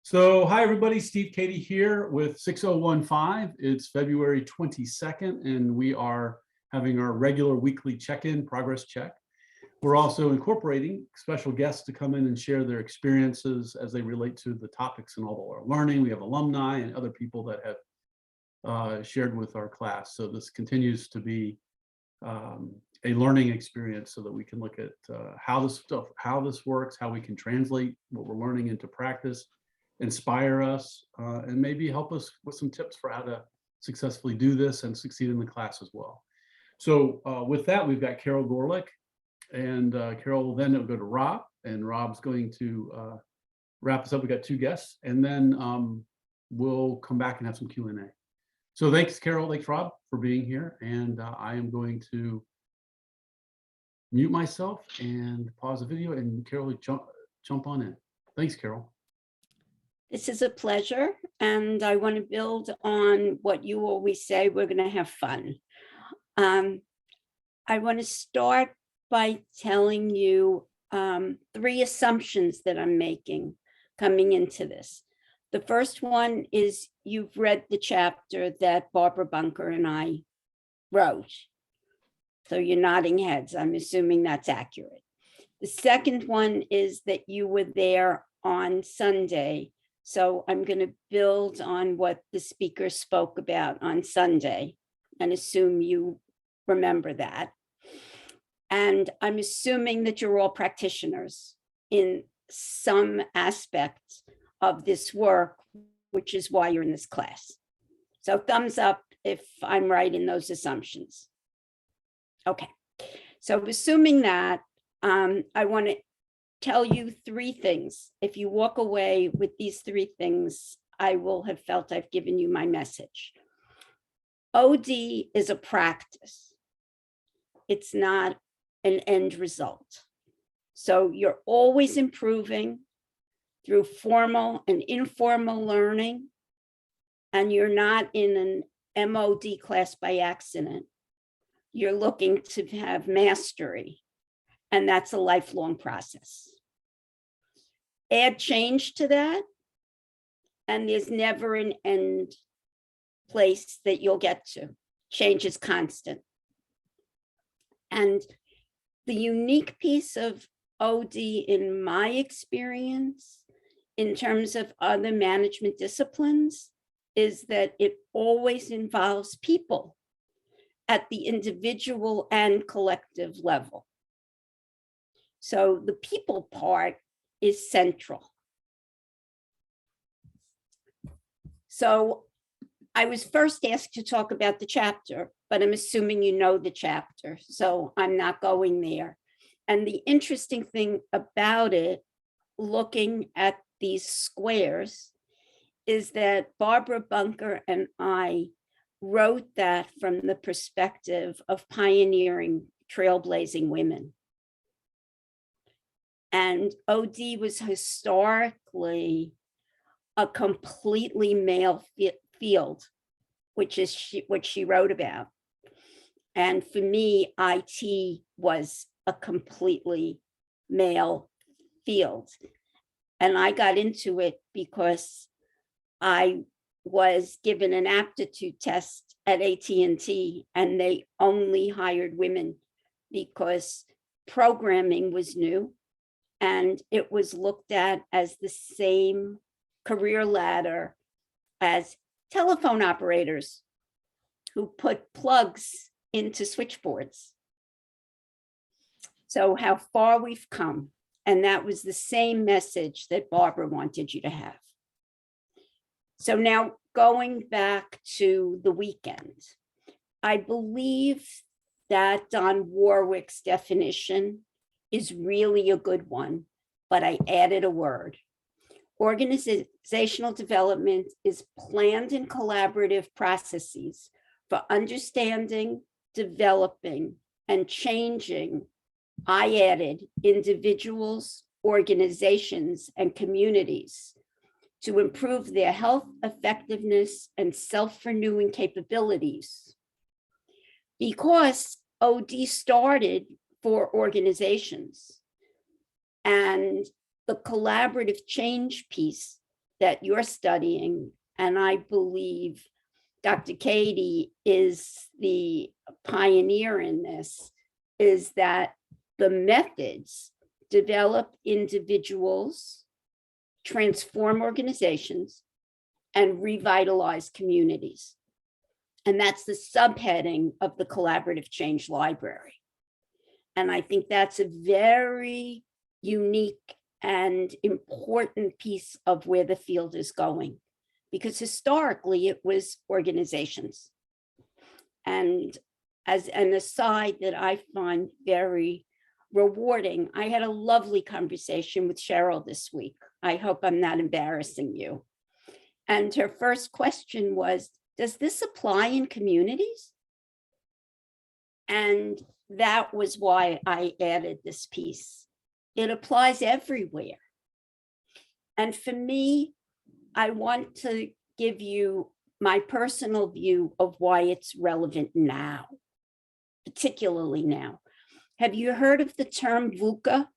So, hi everybody, Steve Cady here with 6015. It's February 22nd, and we are having our regular weekly check-in, progress check. We're also incorporating special guests to come in and share their experiences as they relate to the topics and all our learning. We have alumni and other people that have shared with our class. So this continues to be a learning experience so that we can look at how this works, how we can translate what we're learning into practice, inspire us, and maybe help us with some tips for how to successfully do this and succeed in the class as well. So with that, we've got Carol Gorelick, and Carol will then go to Rob, and Rob's going to wrap us up. We got two guests, and then we'll come back and have some Q&A. So thanks, Carol. Thanks, Rob, for being here. And I am going to mute myself and pause the video, and Carol, jump on in. Thanks, Carol. This is a pleasure, and I want to build on what you always say, we're going to have fun. I want to start by telling you 3 assumptions that I'm making coming into this. The first one is you've read the chapter that Barbara Bunker and I wrote. So you're nodding heads. I'm assuming that's accurate. The second one is that you were there on Sunday. So I'm going to build on what the speaker spoke about on Sunday and assume you remember that. And I'm assuming that you're all practitioners in some aspect of this work, which is why you're in this class. So thumbs up if I'm right in those assumptions. Okay, so assuming that, I want to tell you 3 things. If you walk away with these 3 things, I will have felt I've given you my message. OD is a practice. It's not an end result. So you're always improving through formal and informal learning, and you're not in an MOD class by accident. You're looking to have mastery, and that's a lifelong process. Add change to that, and there's never an end place that you'll get to. Change is constant. And the unique piece of OD in my experience, in terms of other management disciplines, is that it always involves people at the individual and collective level. So the people part is central. So I was first asked to talk about the chapter, but I'm assuming you know the chapter, so I'm not going there. And the interesting thing about it, looking at these squares, is that Barbara Bunker and I wrote that from the perspective of pioneering, trailblazing women. And OD was historically a completely male field, which is what she wrote about. And for me, IT was a completely male field. And I got into it because I was given an aptitude test at AT&T, and they only hired women because programming was new, and it was looked at as the same career ladder as telephone operators who put plugs into switchboards. So how far we've come. And that was the same message that Barbara wanted you to have. So now going back to the weekend, I believe that Don Warwick's definition is really a good one, but I added a word. Organizational development is planned and collaborative processes for understanding, developing, and changing, I added, individuals, organizations, and communities to improve their health, effectiveness, and self-renewing capabilities. Because OD started for organizations, and the collaborative change piece that you're studying, and I believe Dr. Cady is the pioneer in this, is that the methods develop individuals, transform organizations, and revitalize communities. And that's the subheading of the Collaborative Change Library. And I think that's a very unique and important piece of where the field is going, because historically it was organizations. And as an aside that I find very rewarding, I had a lovely conversation with Cheryl this week. I hope I'm not embarrassing you. And her first question was, does this apply in communities? And that was why I added this piece. It applies everywhere. And for me, I want to give you my personal view of why it's relevant now, particularly now. Have you heard of the term VUCA?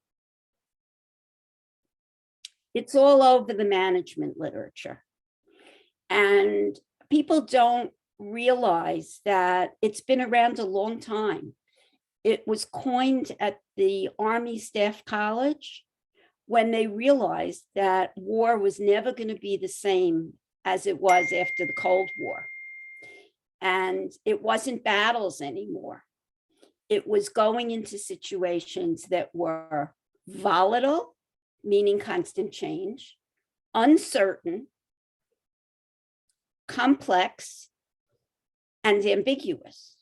It's all over the management literature. And people don't realize that it's been around a long time. It was coined at the Army Staff College when they realized that war was never going to be the same as it was after the Cold War. And it wasn't battles anymore. It was going into situations that were volatile, meaning constant change, uncertain, complex, and ambiguous.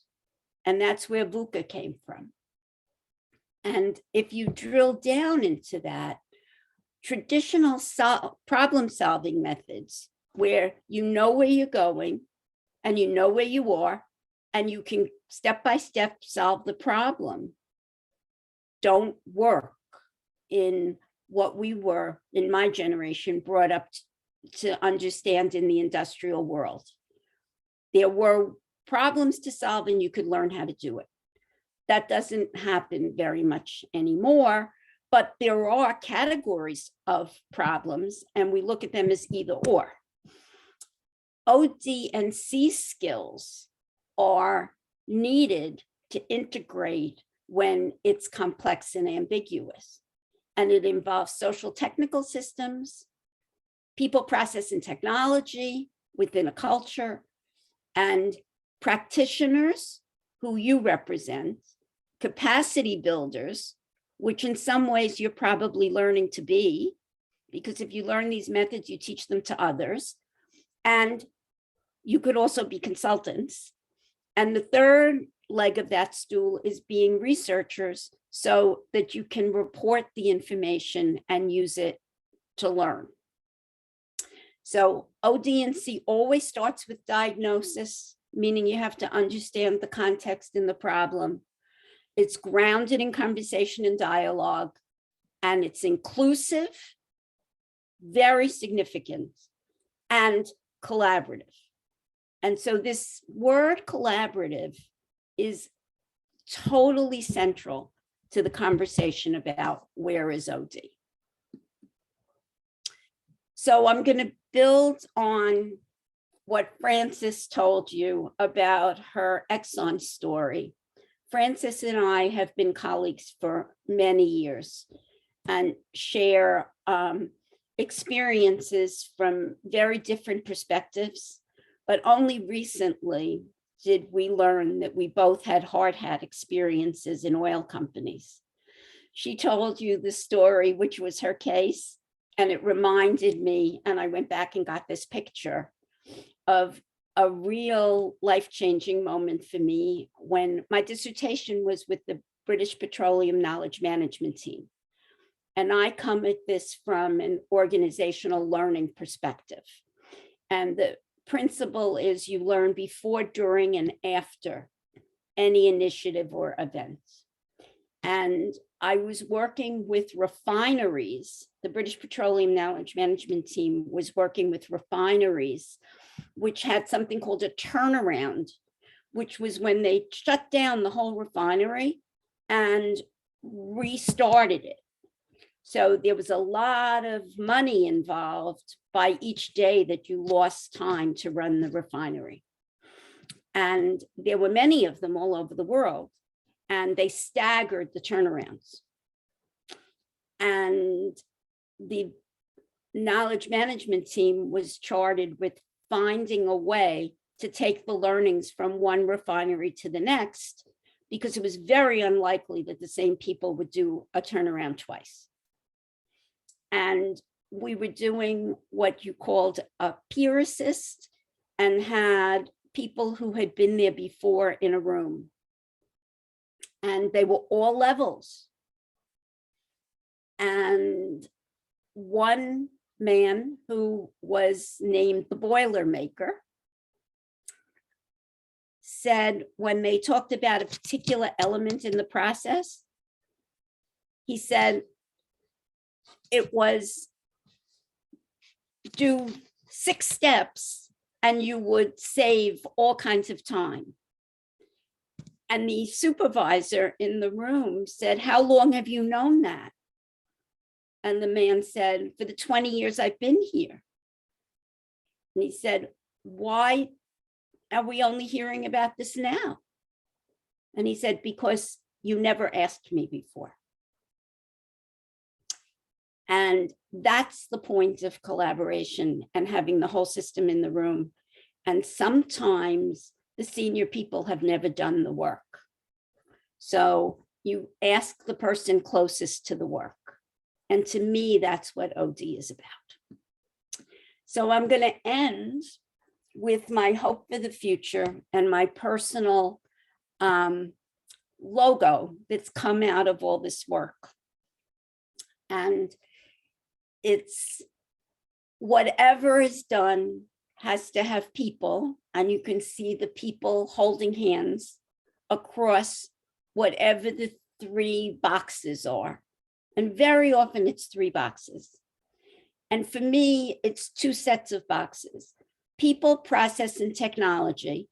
And that's where VUCA came from. And if you drill down into that, traditional problem-solving methods where you know where you're going and you know where you are and you can step-by-step solve the problem don't work in what we were, in my generation, brought up to understand in the industrial world. There were problems to solve and you could learn how to do it. That doesn't happen very much anymore, but there are categories of problems and we look at them as either or. OD and C skills are needed to integrate when it's complex and ambiguous. And it involves social technical systems, people, process, and technology within a culture, and practitioners who you represent, capacity builders, which in some ways you're probably learning to be, because if you learn these methods, you teach them to others. And you could also be consultants. And the third leg of that stool is being researchers so that you can report the information and use it to learn. So OD&C always starts with diagnosis, meaning you have to understand the context in the problem. It's grounded in conversation and dialogue, and it's inclusive, very significant, and collaborative. And so this word collaborative is totally central to the conversation about where is OD. So I'm going to build on what Frances told you about her Exxon story. Frances and I have been colleagues for many years and share experiences from very different perspectives, but only recently did we learn that we both had hard hat experiences in oil companies. She told you the story, which was her case, and it reminded me, and I went back and got this picture of a real life-changing moment for me when my dissertation was with the British Petroleum Knowledge Management Team. And I come at this from an organizational learning perspective. And the principle is you learn before, during, and after any initiative or event. And I was working with refineries. The British Petroleum Knowledge Management Team was working with refineries, which had something called a turnaround, which was when they shut down the whole refinery and restarted it. So there was a lot of money involved by each day that you lost time to run the refinery. And there were many of them all over the world, and they staggered the turnarounds. And the knowledge management team was charted with finding a way to take the learnings from one refinery to the next, because it was very unlikely that the same people would do a turnaround twice. And we were doing what you called a peer assist, and had people who had been there before in a room. And they were all levels. And one man who was named the Boilermaker said when they talked about a particular element in the process, he said it was do 6 steps and you would save all kinds of time. And the supervisor in the room said, "How long have you known that?" And the man said, "For the 20 years I've been here." And he said, "Why are we only hearing about this now?" And he said, "Because you never asked me before." And that's the point of collaboration and having the whole system in the room. And sometimes the senior people have never done the work. So you ask the person closest to the work. And to me, that's what OD is about. So I'm going to end with my hope for the future and my personal logo that's come out of all this work. And it's whatever is done has to have people, and you can see the people holding hands across whatever the 3 boxes are. And very often it's 3 boxes. And for me, it's 2 sets of boxes: people, process, and technology,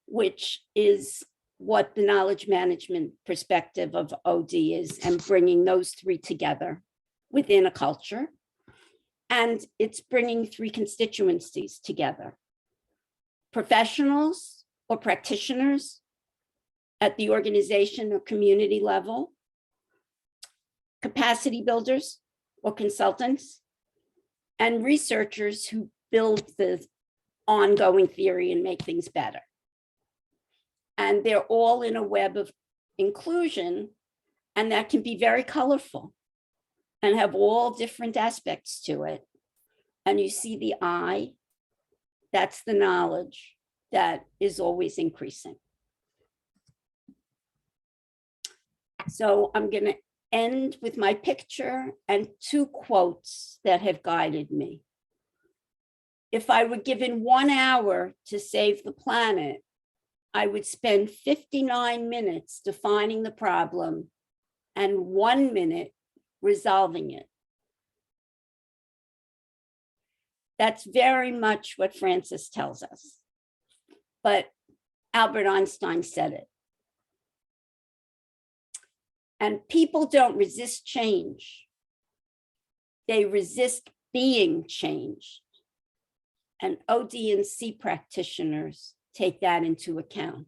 which is what the knowledge management perspective of OD is, and bringing those 3 together within a culture. And it's bringing 3 constituencies together: professionals or practitioners at the organization or community level, capacity builders or consultants, and researchers who build the ongoing theory and make things better. And they're all in a web of inclusion, and that can be very colorful and have all different aspects to it. And you see the I, that's the knowledge that is always increasing. So I'm going to end with my picture and 2 quotes that have guided me. If I were given 1 hour to save the planet, I would spend 59 minutes defining the problem and 1 minute resolving it. That's very much what Francis tells us. But Albert Einstein said it. And people don't resist change. They resist being changed. And OD&C practitioners take that into account.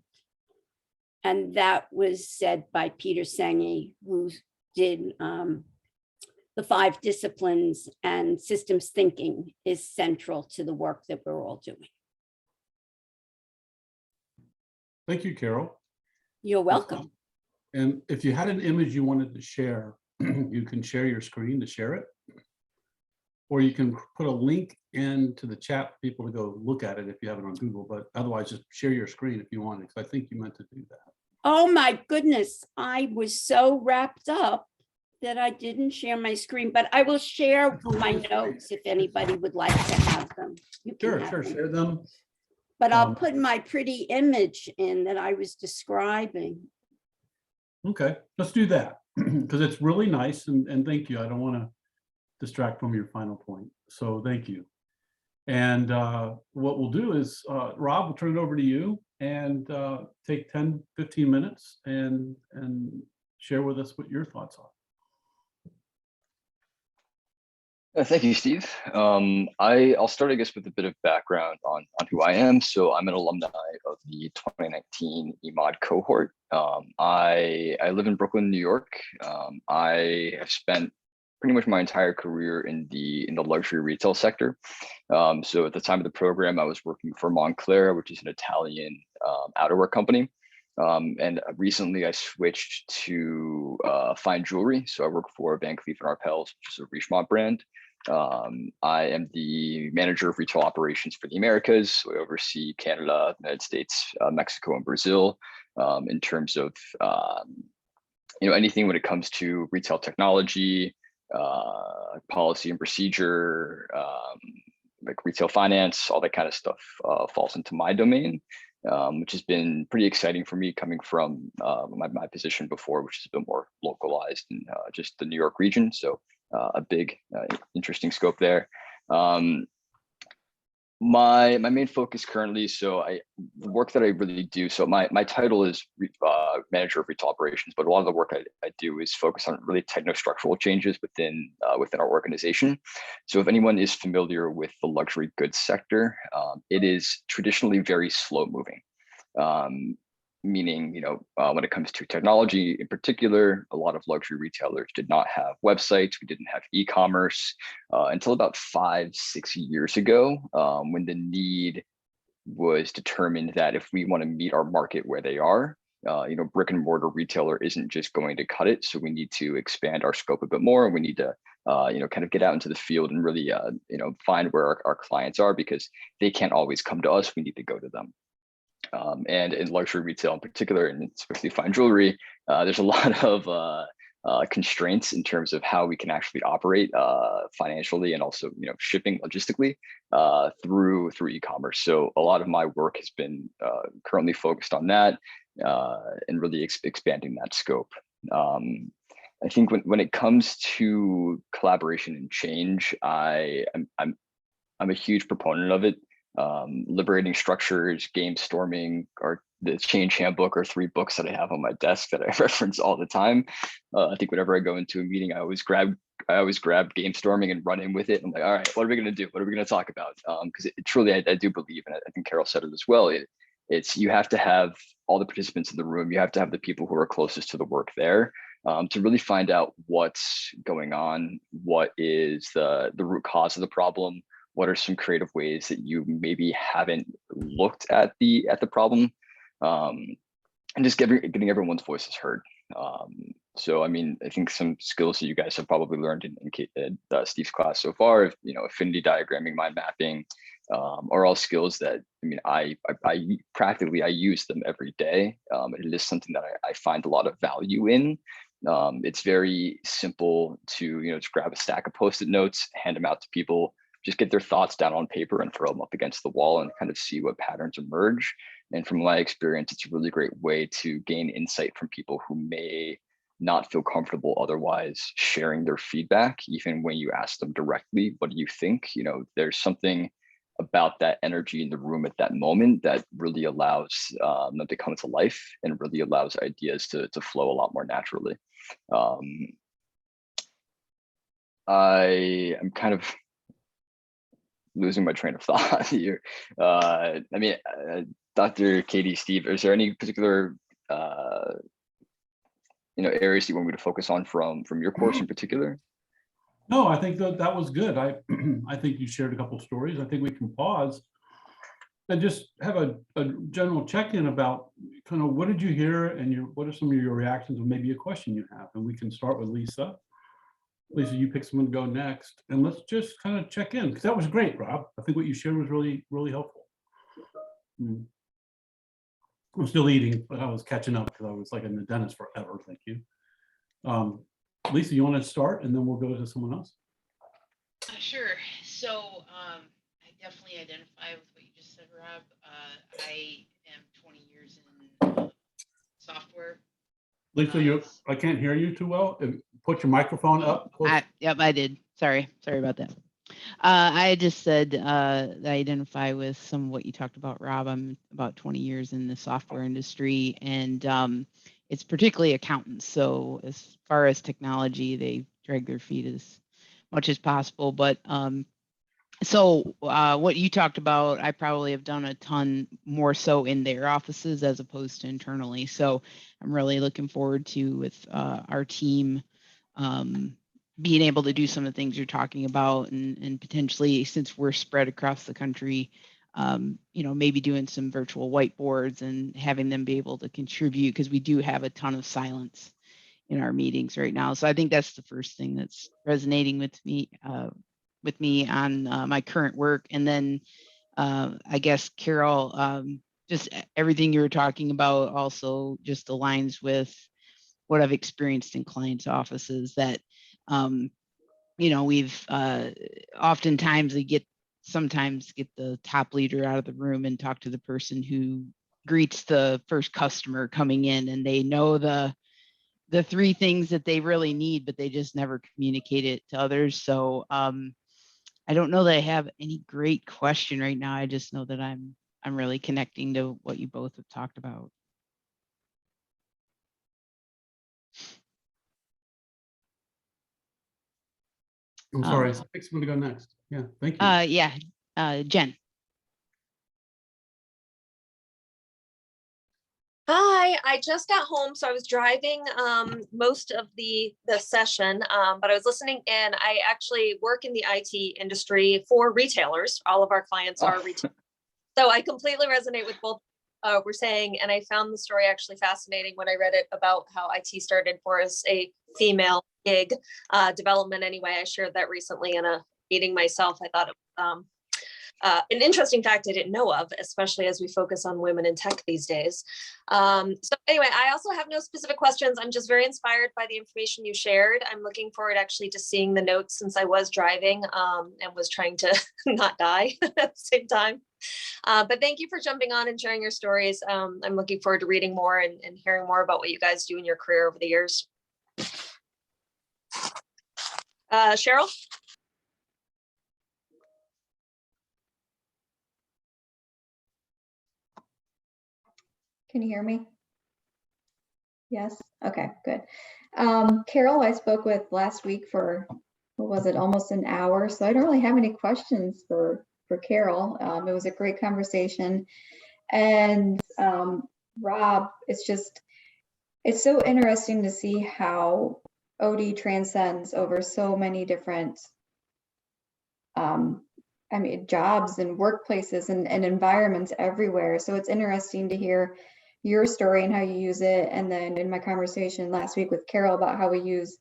And that was said by Peter Senge, who did the 5 disciplines, and systems thinking is central to the work that we're all doing. Thank you, Carol. You're welcome. And if you had an image you wanted to share, you can share your screen to share it. Or you can put a link into the chat for people to go look at it if you have it on Google, but otherwise just share your screen if you want, because I think you meant to do that. Oh my goodness, I was so wrapped up that I didn't share my screen, but I will share my notes if anybody would like to have them. You can have Sure, them. share them. But I'll put my pretty image in that I was describing. Okay, let's do that because it's really nice, and thank you. I don't want to distract from your final point, so thank you. And what we'll do is, Rob, we'll turn it over to you and take 10, 15 minutes and share with us what your thoughts are. Thank you, Steve. I'll start, I guess, with a bit of background on who I am. So I'm an alumni of the 2019 EMOD cohort. I live in Brooklyn, New York. I have spent pretty much my entire career in the luxury retail sector. So at the time of the program, I was working for Moncler, which is an Italian outerwear company. And recently I switched to fine jewelry. So I work for Van Cleef & Arpels, which is a Richemont brand. I am the manager of retail operations for the Americas. So I oversee Canada, United States, Mexico, and Brazil in terms of anything when it comes to retail technology, policy and procedure, like retail finance, all that kind of stuff falls into my domain, which has been pretty exciting for me coming from my position before, which has been more localized in just the New York region. So a big, interesting scope there. My main focus currently, the work that I really do, so my title is manager of retail operations, but a lot of the work I do is focus on really technostructural changes within our organization. So if anyone is familiar with the luxury goods sector, it is traditionally very slow moving. Meaning, when it comes to technology in particular, a lot of luxury retailers did not have websites. We didn't have e-commerce until about 5-6 years ago, when the need was determined that if we want to meet our market where they are, brick and mortar retailer isn't just going to cut it. So we need to expand our scope a bit more. And we need to, kind of get out into the field and really, find where our clients are, because they can't always come to us. We need to go to them. And in luxury retail in particular, and especially fine jewelry, there's a lot of constraints in terms of how we can actually operate financially, and also shipping logistically through e-commerce. So a lot of my work has been currently focused on that and really expanding that scope. I think when it comes to collaboration and change, I'm a huge proponent of it. Liberating structures, game storming, or the change handbook are 3 books that I have on my desk that I reference all the time. I think whenever I go into a meeting, I always grab game storming and run in with it. I'm like, all right, what are we going to do? What are we going to talk about? Because truly, I do believe, and I think Carol said it as well. It's you have to have all the participants in the room. You have to have the people who are closest to the work there to really find out what's going on, what is the root cause of the problem. What are some creative ways that you maybe haven't looked at the problem, and just getting everyone's voices heard. So, I mean, I think some skills that you guys have probably learned in Steve's class so far, affinity diagramming, mind mapping, are all skills that, I practically use them every day. It is something that I find a lot of value in. It's very simple to, just grab a stack of Post-it notes, hand them out to people, just get their thoughts down on paper and throw them up against the wall and kind of see what patterns emerge. And from my experience, it's a really great way to gain insight from people who may not feel comfortable otherwise sharing their feedback, even when you ask them directly, what do you think? There's something about that energy in the room at that moment that really allows them to come to life and really allows ideas to flow a lot more naturally. I am kind of losing my train of thought here. Dr. Cady, Steve, is there any particular areas you want me to focus on from your course in particular? No, I think that was good. I think you shared a couple stories. I think we can pause and just have a general check-in about kind of what did you hear and what are some of your reactions, or maybe a question you have. And we can start with Lisa. Lisa, you pick someone to go next, and let's just kind of check in, because that was great, Rob. I think what you shared was really, really helpful. I'm still eating, but I was catching up because I was like in the dentist forever. Thank you. Lisa, you want to start, and then we'll go to someone else? Sure. So I definitely identify with what you just said, Rob. I am 20 years in software. Lisa, I can't hear you too well. Put your microphone up. Yep, I did. Sorry about that. I just said I identify with some of what you talked about, Rob. I'm about 20 years in the software industry, and it's particularly accountants. So as far as technology, they drag their feet as much as possible. But so what you talked about, I probably have done a ton more so in their offices as opposed to internally. So I'm really looking forward to with our team being able to do some of the things you're talking about, and potentially, since we're spread across the country, maybe doing some virtual whiteboards and having them be able to contribute, because we do have a ton of silence in our meetings right now. So I think that's the first thing that's resonating with me on my current work. And then I guess, Carol, just everything you were talking about also just aligns with what I've experienced in clients' offices, that we've oftentimes sometimes get the top leader out of the room and talk to the person who greets the first customer coming in, and they know the three things that they really need, but they just never communicate it to others. So I don't know that I have any great question right now. I just know that I'm really connecting to what you both have talked about. I'm sorry, I think someone to go next. Yeah, thank you. Yeah, Jen. Hi, I just got home, so I was driving most of the session, but I was listening in. I actually work in the IT industry for retailers. All of our clients are retailers. So I completely resonate with both we're saying, and I found the story actually fascinating when I read it about how IT started for as a female gig development. Anyway, I shared that recently in a meeting myself. I thought it was an interesting fact I didn't know of, especially as we focus on women in tech these days. So anyway, I also have no specific questions. I'm just very inspired by the information you shared. I'm looking forward actually to seeing the notes, since I was driving and was trying to not die at the same time. But thank you for jumping on and sharing your stories. I'm looking forward to reading more and hearing more about what you guys do in your career over the years. Cheryl? Can you hear me? Yes. Okay, good. Carol, I spoke with last week for, what was it, almost an hour. So I don't really have any questions for Carol. It was a great conversation. And Rob, it's so interesting to see how OD transcends over so many different jobs and workplaces and environments everywhere. So it's interesting to hear your story and how you use it. And then in my conversation last week with Carol about how we use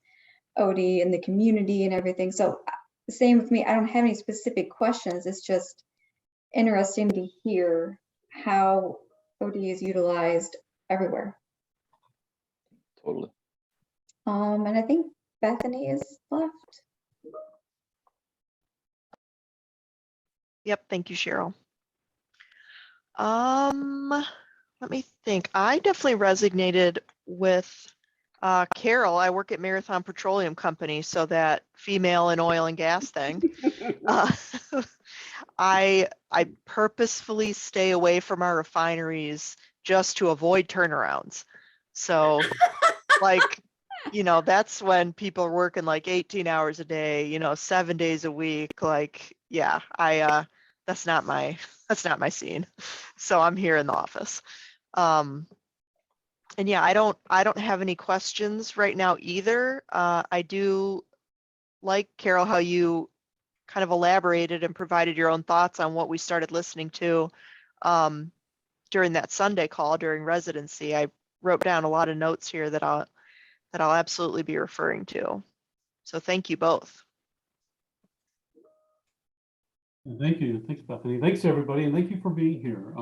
OD in the community and everything. So same with me, I don't have any specific questions. It's just interesting to hear how OD is utilized everywhere. Totally. And I think Bethany is left. Yep, thank you, Cheryl. Let me think. I definitely resonated with Carol. I work at Marathon Petroleum Company, so that female in oil and gas thing. I purposefully stay away from our refineries just to avoid turnarounds. So like, that's when people are working like 18 hours a day, 7 days a week. Like, yeah, that's not my scene. So I'm here in the office. And yeah, I don't have any questions right now either. I do like, Carol, how you kind of elaborated and provided your own thoughts on what we started listening to during that Sunday call during residency. I wrote down a lot of notes here that I'll absolutely be referring to. So thank you both. Thank you. Thanks, Bethany. Thanks, everybody. And thank you for being here.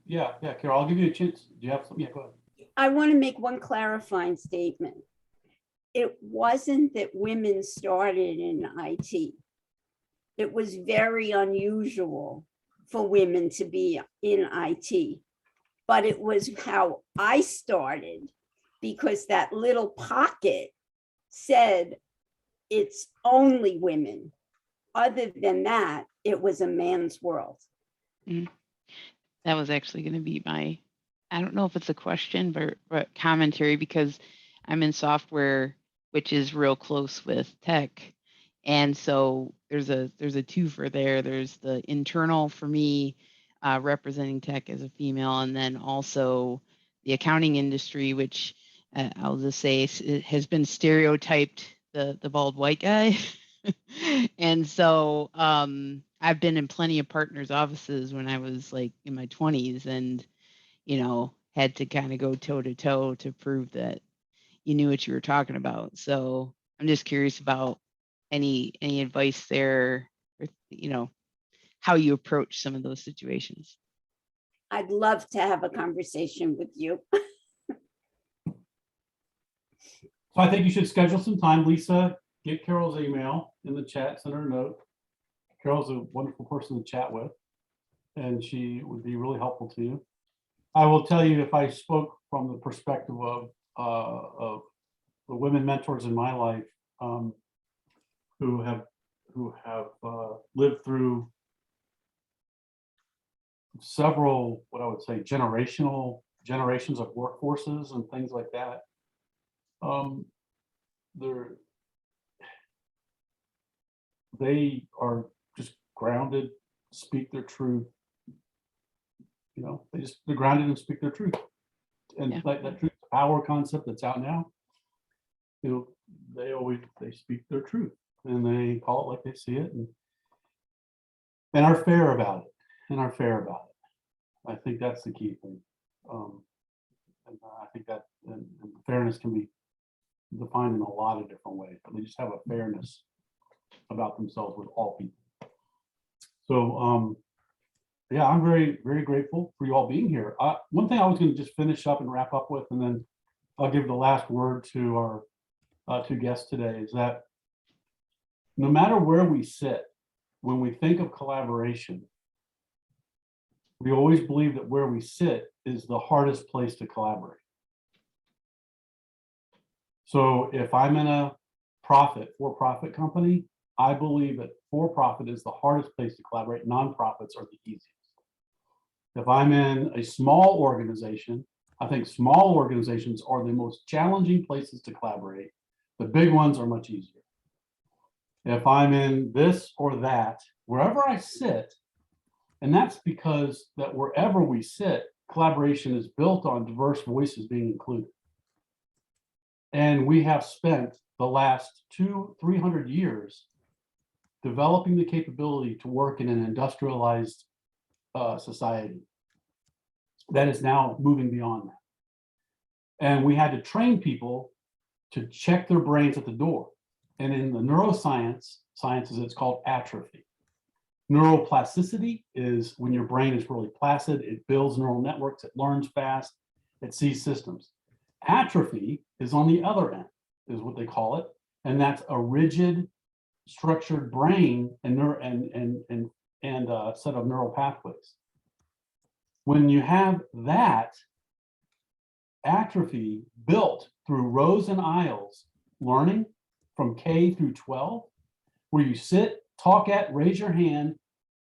Yeah, Carol, I'll give you a chance. Do you have something? Yeah, go ahead. I want to make one clarifying statement. It wasn't that women started in IT. It was very unusual for women to be in IT, but it was how I started, because that little pocket said it's only women. Other than that, it was a man's world. That was actually going to be I don't know if it's a question, but commentary, because I'm in software which is real close with tech. And so there's a twofer there. There's the internal for me, representing tech as a female, and then also the accounting industry, which I'll just say it has been stereotyped, the bald white guy. And so I've been in plenty of partners' offices when I was like in my 20s, and had to kind of go toe to toe to prove that you knew what you were talking about. So I'm just curious about any advice there, or how you approach some of those situations. I'd love to have a conversation with you. So I think you should schedule some time. Lisa, get Carol's email in the chat, send her a note. Carol's a wonderful person to chat with, and she would be really helpful to you. I will tell you, if I spoke from the perspective of the women mentors in my life, who have lived through several, what I would say, generations of workforces and things like that. They are just grounded, speak their truth. They're grounded and speak their truth. And Yeah. like that truth power concept that's out now, they speak their truth and they call it like they see it, and are fair about it. I think that's the key thing. And I think that and fairness can be defined in a lot of different ways, but they just have a fairness about themselves with all people. So yeah, I'm very, very grateful for you all being here. One thing I was going to just finish up and wrap up with, and then I'll give the last word to our two guests today, is that no matter where we sit, when we think of collaboration, we always believe that where we sit is the hardest place to collaborate. So if I'm in a for-profit company, I believe that for-profit is the hardest place to collaborate. Nonprofits are the easiest. If I'm in a small organization, I think small organizations are the most challenging places to collaborate. The big ones are much easier. If I'm in this or that, wherever I sit, and that's because that wherever we sit, collaboration is built on diverse voices being included. And we have spent the last 200-300 years developing the capability to work in an industrialized society that is now moving beyond that. And we had to train people to check their brains at the door. And in the sciences, it's called atrophy. Neuroplasticity is when your brain is really placid, it builds neural networks, it learns fast, it sees systems. Atrophy is on the other end, is what they call it. And that's a rigid, structured brain and a set of neural pathways. When you have that atrophy built through rows and aisles learning from K through 12, where you sit, talk at, raise your hand,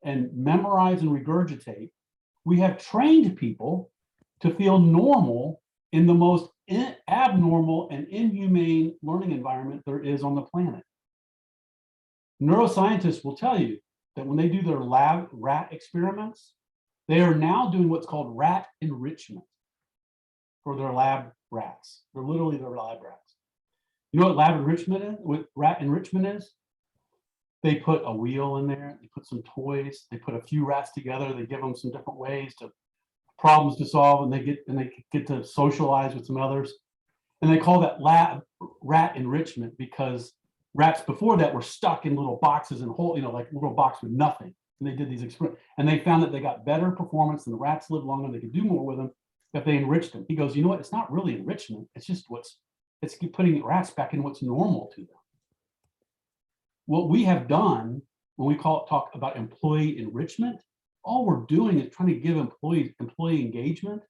and memorize and regurgitate, we have trained people to feel normal in the most abnormal and inhumane learning environment there is on the planet. Neuroscientists will tell you that when they do their lab rat experiments, they are now doing what's called rat enrichment for their lab rats. They're literally their lab rats. You know what lab enrichment is? What rat enrichment is? They put a wheel in there, they put some toys, they put a few rats together, they give them some different ways to problems to solve, and they get to socialize with some others. And they call that lab rat enrichment because rats before that were stuck in little boxes and like little box with nothing. And they did these experiments, and they found that they got better performance, and the rats lived longer, they could do more with them if they enriched them. He goes, you know what? It's not really enrichment. It's just it's putting rats back in what's normal to them. What we have done when we talk about employee enrichment, all we're doing is trying to give employee engagement.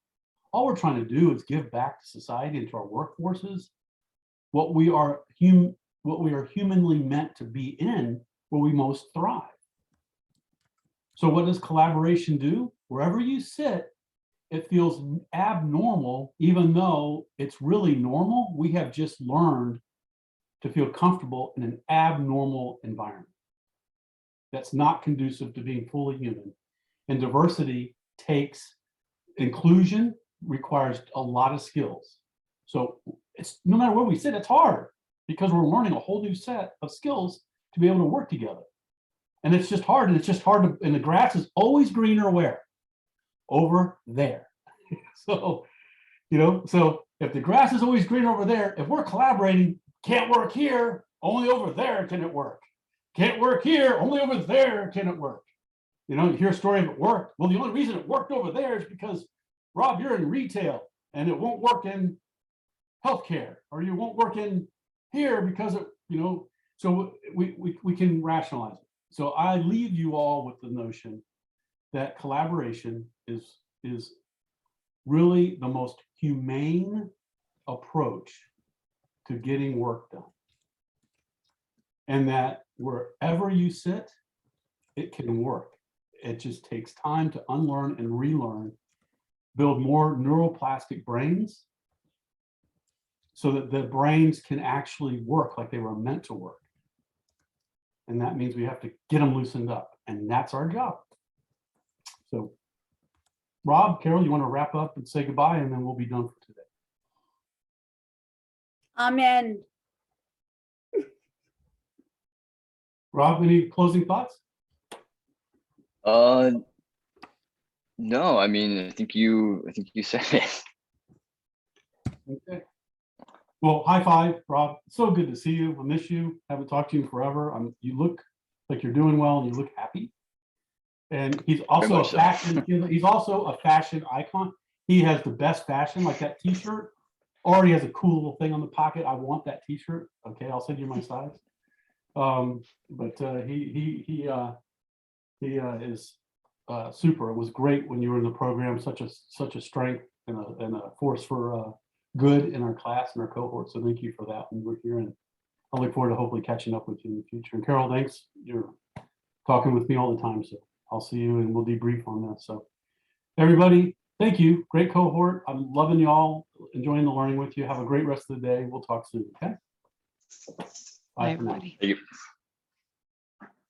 All we're trying to do is give back to society and to our workforces what we are humanly meant to be in, where we most thrive. So what does collaboration do? Wherever you sit, it feels abnormal, even though it's really normal. We have just learned to feel comfortable in an abnormal environment that's not conducive to being fully human. And diversity takes, inclusion requires a lot of skills. So it's no matter where we sit, it's hard because we're learning a whole new set of skills to be able to work together. And it's just hard, and it's just hard to, and the grass is always greener where? Over there. So, you know, so if the grass is always green over there, if we're collaborating, can't work here, only over there can it work. Can't work here, only over there can it work. You know, you hear a story of it worked. Well, the only reason it worked over there is because, Rob, you're in retail and it won't work in healthcare, or you won't work in here because it, you know, so we can rationalize it. So I leave you all with the notion that collaboration is really the most humane approach to getting work done. And that wherever you sit, it can work. It just takes time to unlearn and relearn, build more neuroplastic brains so that the brains can actually work like they were meant to work. And that means we have to get them loosened up, and that's our job. So Rob, Carol, you want to wrap up and say goodbye, and then we'll be done for today. Amen. Rob, any closing thoughts? No, I mean, I think you said it. Okay. Well, high five, Rob. So good to see you. I miss you. Haven't talked to you forever. You look like you're doing well, and you look happy. And he's also a fashion. He's also a fashion icon. He has the best fashion, like that T-shirt. Already has a cool little thing on the pocket. I want that T-shirt. Okay, I'll send you my size. He is super. It was great when you were in the program. Such a strength and a force for good in our class and our cohort. So thank you for that. And we're here, and I look forward to hopefully catching up with you in the future. And Carol, thanks. You're talking with me all the time, so I'll see you and we'll debrief on that. So everybody, thank you. Great cohort. I'm loving you all, enjoying the learning with you. Have a great rest of the day. We'll talk soon. Okay. Bye, everybody. Thank you.